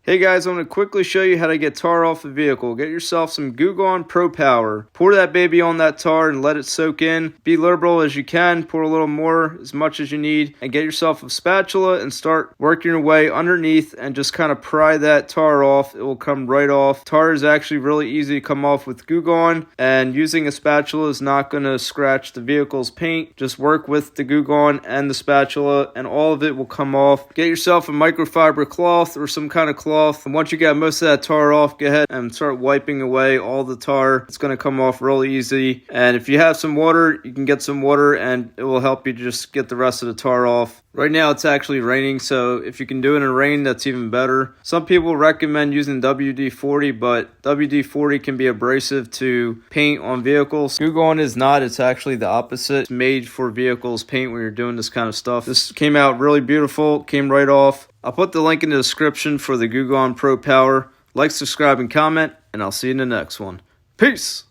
Hey guys, I'm going to quickly show you how to get tar off the vehicle. Get yourself some Goo Gone Power. Pour that baby on that tar and let it soak in. Be liberal as you can. Pour a little more, as much as you need. And get yourself a spatula and start working your way underneath and just kind of pry that tar off. It will come right off. Tar is actually really easy to come off with Goo Gone, and using a spatula is not going to scratch the vehicle's paint. Just work with the Goo Gone and the spatula and all of it will come off. Get yourself a microfiber cloth or some kind of cloth. And once you got most of that tar off, go ahead and start wiping away all the tar. It's going to come off really easy. And if you have some water, you can get some water and it will help you just get the rest of the tar off. Right now it's actually raining, so if you can do it in rain, that's even better. Some people recommend using WD-40, but WD-40 can be abrasive to paint on vehicles. Goo Gone is not. It's actually the opposite. It's made for vehicles paint when you're doing this kind of stuff. This came out really beautiful. Came right off. I'll put the link in the description for the Goo Gone Power. Like, subscribe, and comment, and I'll see you in the next one. Peace!